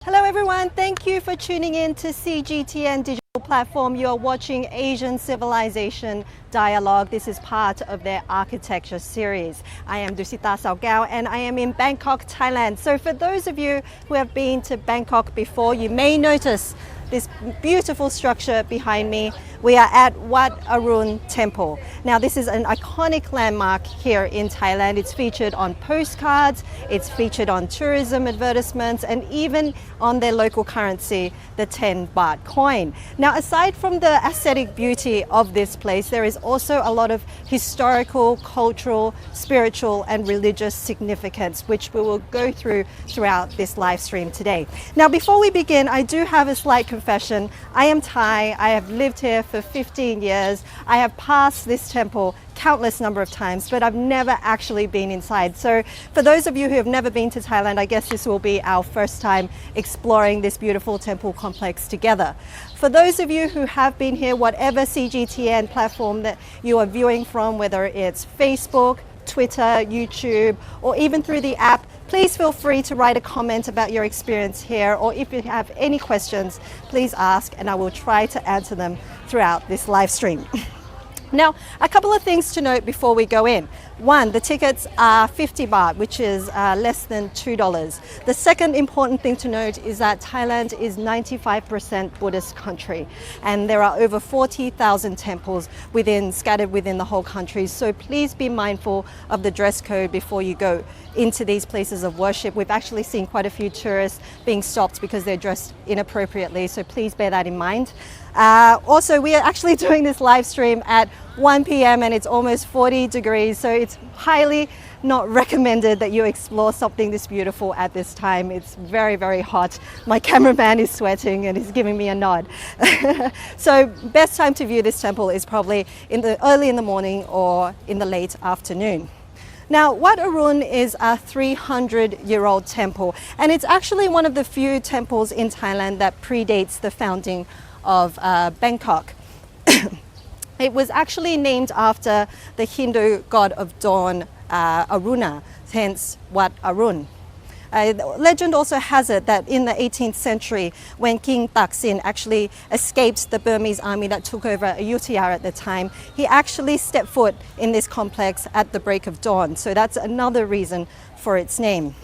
Hello everyone, thank you for tuning in to CGTN digital platform. You are watching Asian Civilization Dialogue. This is part of their architecture series. I am Dusita Saokaew and I am in Bangkok, Thailand. So for those of you who have been to Bangkok before, you may notice this beautiful structure behind me. We are at Wat Arun Temple. Now this is an iconic landmark here in Thailand. It's featured on postcards, it's featured on tourism advertisements, and even on their local currency, the 10 baht coin. Now aside from the aesthetic beauty of this place, there is also a lot of historical, cultural, spiritual and religious significance, which we will go through throughout this live stream today. Now before we begin, I do have a slight confession. I am Thai. I have lived here for 15 years. I have passed this temple countless number of times, but I've never actually been inside. So for those of you who have never been to Thailand, I guess this will be our first time exploring this beautiful temple complex together. For those of you who have been here, whatever CGTN platform that you are viewing from, whether it's Facebook, Twitter, YouTube, or even through the app, please feel free to write a comment about your experience here, or if you have any questions, please ask and I will try to answer them throughout this live stream. Now, a couple of things to note before we go in. One, the tickets are 50 baht, which is less than $2. The second important thing to note is that Thailand is 95% Buddhist country, and there are over 40,000 temples scattered within the whole country. So please be mindful of the dress code before you go into these places of worship. We've actually seen quite a few tourists being stopped because they're dressed inappropriately, so please bear that in mind. Also, we are actually doing this live stream at 1 p.m. and it's almost 40 degrees, so it's highly not recommended that you explore something this beautiful at this time. It's very, very hot. My cameraman is sweating and he's giving me a nod. So best time to view this temple is probably early in the morning or in the late afternoon. Now, Wat Arun is a 300-year-old temple, and it's actually one of the few temples in Thailand that predates the founding of Bangkok. It was actually named after the Hindu god of dawn, Aruna, hence Wat Arun. Legend also has it that in the 18th century, when King Taksin actually escaped the Burmese army that took over Ayutthaya at the time, he actually stepped foot in this complex at the break of dawn. So that's another reason for its name.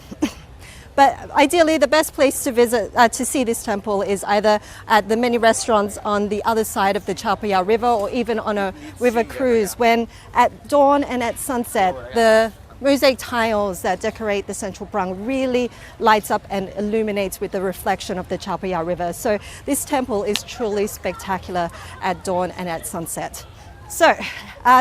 But ideally, the best place to visit to see this temple is either at the many restaurants on the other side of the Chao Phraya River, or even on a river cruise, when at dawn and at sunset, the mosaic tiles that decorate the central prang really lights up and illuminates with the reflection of the Chao Phraya River. So this temple is truly spectacular at dawn and at sunset. So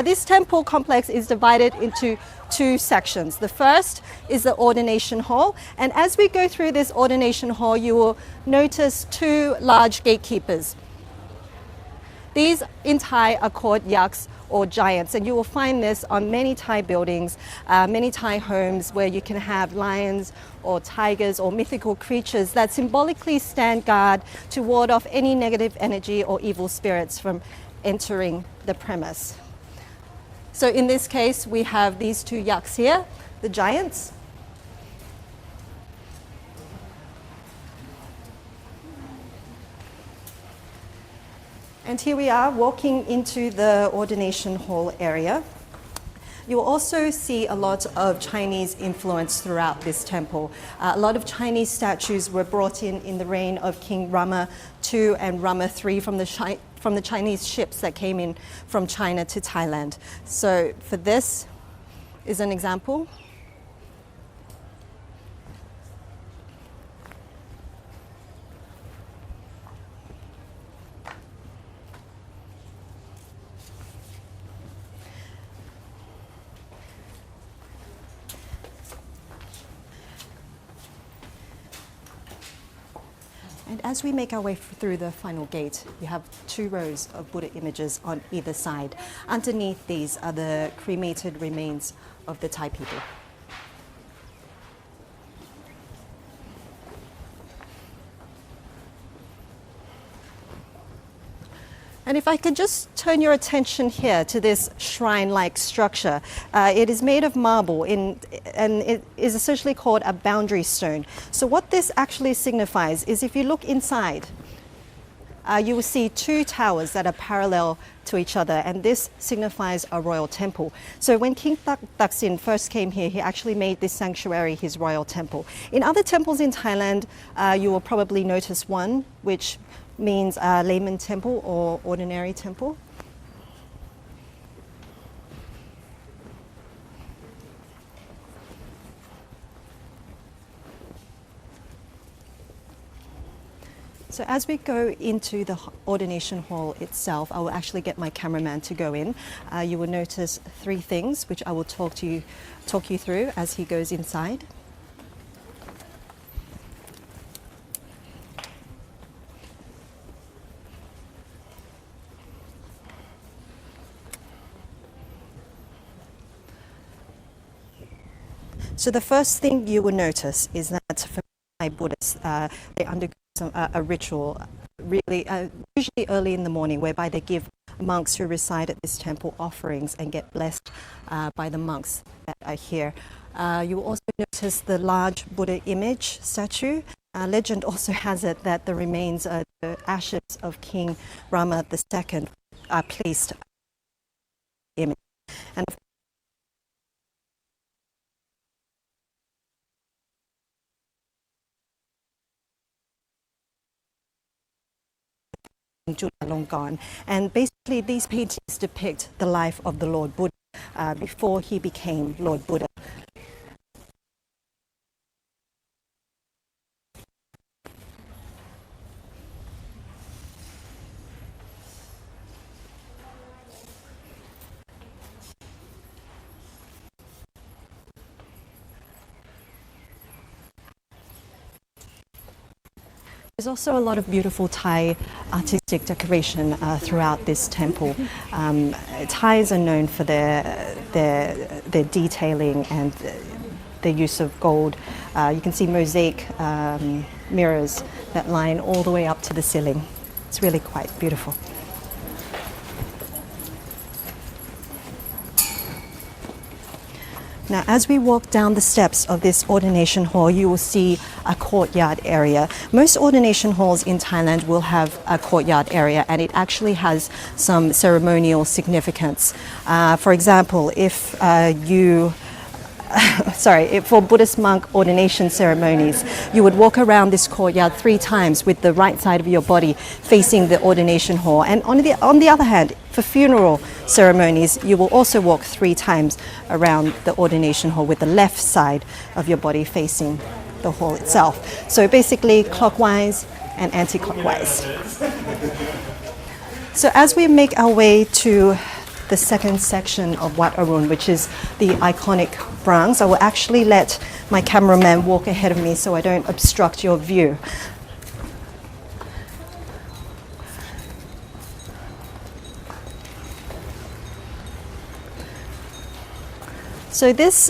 this temple complex is divided into two sections. The first is the ordination hall, and as we go through this ordination hall, you will notice two large gatekeepers. These in Thai are called yaks or giants, and you will find this on many Thai buildings, many Thai homes where you can have lions or tigers or mythical creatures that symbolically stand guard to ward off any negative energy or evil spirits from entering the premise. So in this case, we have these two yaks here, the giants. And here we are walking into the ordination hall area. You will also see a lot of Chinese influence throughout this temple. A lot of Chinese statues were brought in the reign of King Rama II and Rama III from the Chinese ships that came in from China to Thailand. So for this is an example. And as we make our way through the final gate, you have two rows of Buddha images on either side. Underneath these are the cremated remains of the Thai people. And if I could just turn your attention here to this shrine-like structure, it is made of marble and it is essentially called a boundary stone. So what this actually signifies is if you look inside, you will see two towers that are parallel to each other, and this signifies a royal temple. So when King Thaksin first came here, he actually made this sanctuary his royal temple. In other temples in Thailand, you will probably notice one which means layman temple or ordinary temple. So as we go into the ordination hall itself, I will actually get my cameraman to go in. You will notice three things which I will talk you through as he goes inside. So the first thing you will notice is that for Thai Buddhists, they undergo a ritual really usually early in the morning, whereby they give monks who reside at this temple offerings and get blessed by the monks that are here. You will also notice the large Buddha image statue. Legend also has it that the remains, the ashes of King Rama II are placed in the image. And and basically these paintings depict the life of the Lord Buddha before he became Lord Buddha. There's also a lot of beautiful Thai artistic decoration throughout this temple. Thais are known for their detailing and the use of gold. You can see mosaic mirrors that line all the way up to the ceiling. It's really quite beautiful. Now, as we walk down the steps of this ordination hall, you will see a courtyard area. Most ordination halls in Thailand will have a courtyard area, and it actually has some ceremonial significance. For example, if for Buddhist monk ordination ceremonies, you would walk around this courtyard 3 times with the right side of your body facing the ordination hall. And on the other hand, for funeral ceremonies, you will also walk 3 times around the ordination hall with the left side of your body facing the hall itself. So basically clockwise and anti-clockwise. So as we make our way to the second section of Wat Arun, which is the iconic prangs, I will actually let my cameraman walk ahead of me so I don't obstruct your view. So this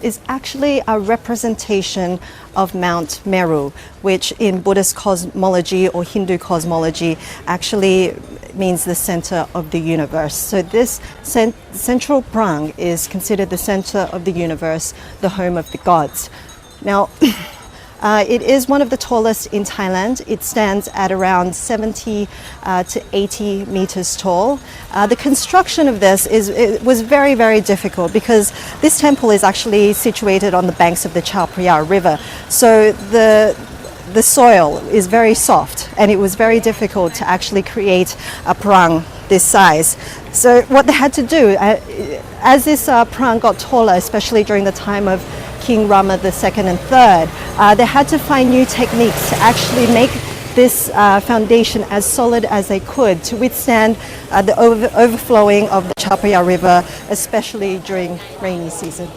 is actually a representation of Mount Meru, which in Buddhist cosmology or Hindu cosmology actually means the center of the universe. So this central prang is considered the center of the universe, the home of the gods. Now, it is one of the tallest in Thailand. It stands at around 70 to 80 meters tall. The construction of this was very, very difficult because this temple is actually situated on the banks of the Chao Phraya River. So the soil is very soft, and it was very difficult to actually create a prang this size. So what they had to do, as this prang got taller, especially during the time of King Rama II and III, they had to find new techniques to actually make this foundation as solid as they could to withstand the overflowing of the Chao Phraya River, especially during rainy season.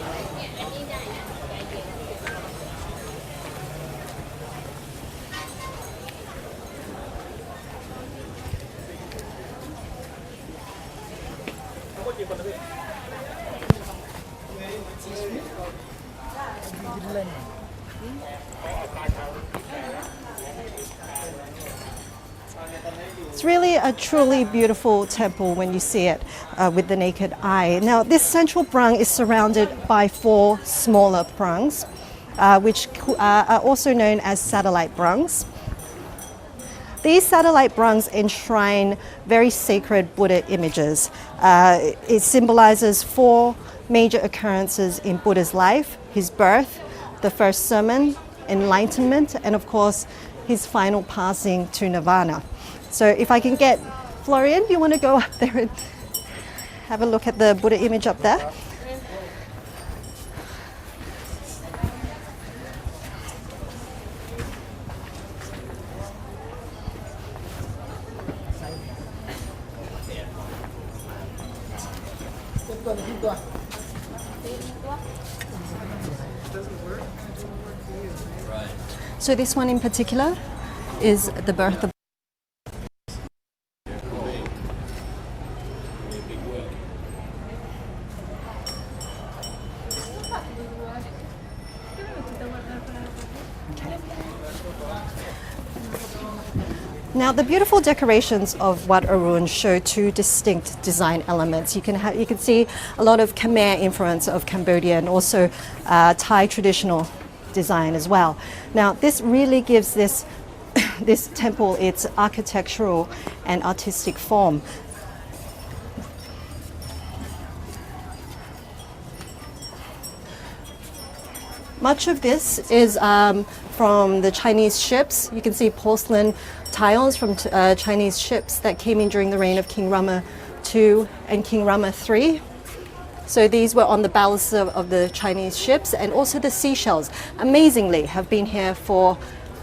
It's really a truly beautiful temple when you see it with the naked eye. Now, this central prang is surrounded by 4 smaller prangs, which are also known as satellite prangs. These satellite prangs enshrine very sacred Buddha images. It symbolizes 4 major occurrences in Buddha's life: his birth, the first sermon, enlightenment, and of course, his final passing to nirvana. So if I can get Florian, you want to go up there and have a look at the Buddha image up there? So this one in particular is the birth of Now, the beautiful decorations of Wat Arun show 2 distinct design elements. You can see a lot of Khmer influence of Cambodia and also Thai traditional design as well. Now, this really gives this temple its architectural and artistic form. Much of this is from the Chinese ships. You can see porcelain tiles from Chinese ships that came in during the reign of King Rama II and King Rama III. So these were on the ballast of the Chinese ships, and also the seashells, amazingly, have been here for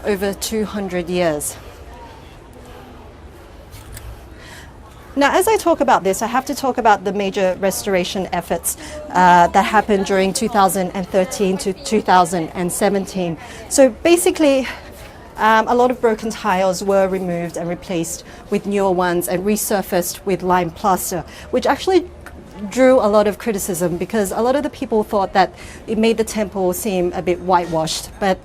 over 200 years. Now, as I talk about this, I have to talk about the major restoration efforts that happened during 2013 to 2017. So basically, a lot of broken tiles were removed and replaced with newer ones and resurfaced with lime plaster, which actually drew a lot of criticism because a lot of the people thought that it made the temple seem a bit whitewashed. But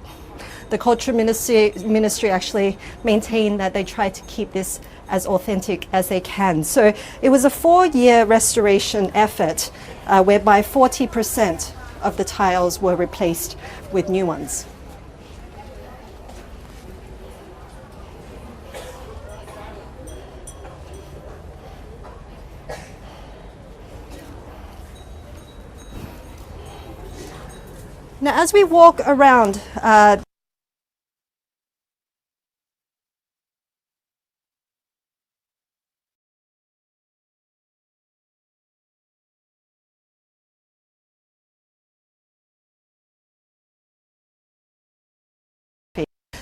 the Culture Ministry actually maintained that they tried to keep this as authentic as they can. So it was a 4-year restoration effort whereby 40% of the tiles were replaced with new ones. Now, as we walk around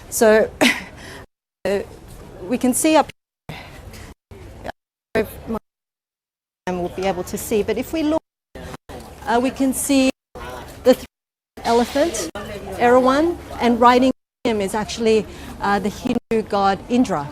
so we can see up here, we'll be able to see, but if we look, we can see the elephant, Erawan, and riding him is actually the Hindu god Indra.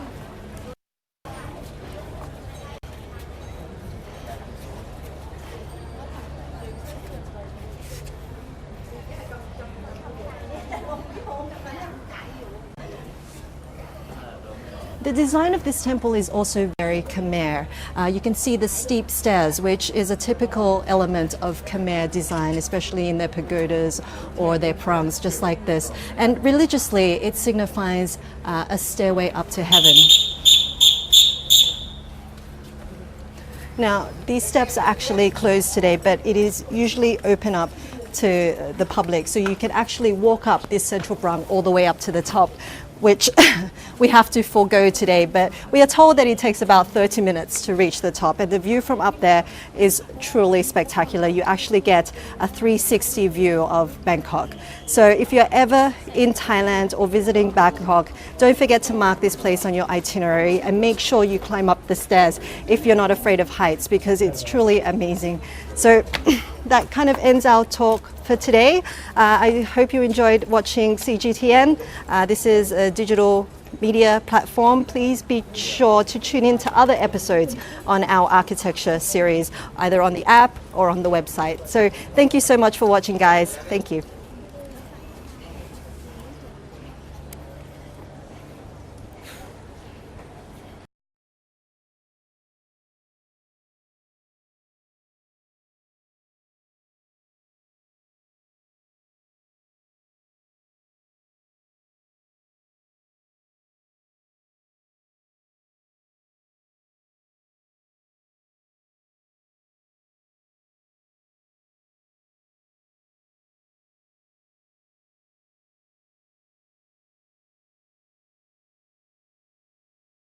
The design of this temple is also very Khmer. You can see the steep stairs, which is a typical element of Khmer design, especially in their pagodas or their prangs, just like this. And religiously, it signifies a stairway up to heaven. Now, these steps are actually closed today, but it is usually open up to the public. So you can actually walk up this central prang all the way up to the top, which we have to forego today, but we are told that it takes about 30 minutes to reach the top, and the view from up there is truly spectacular. You actually get a 360 view of Bangkok. So if you're ever in Thailand or visiting Bangkok, don't forget to mark this place on your itinerary and make sure you climb up the stairs if you're not afraid of heights, because it's truly amazing. So that kind of ends our talk for today. I hope you enjoyed watching CGTN. This is a digital media platform. Please be sure to tune in to other episodes on our architecture series, either on the app or on the website. So thank you so much for watching, guys. Thank you.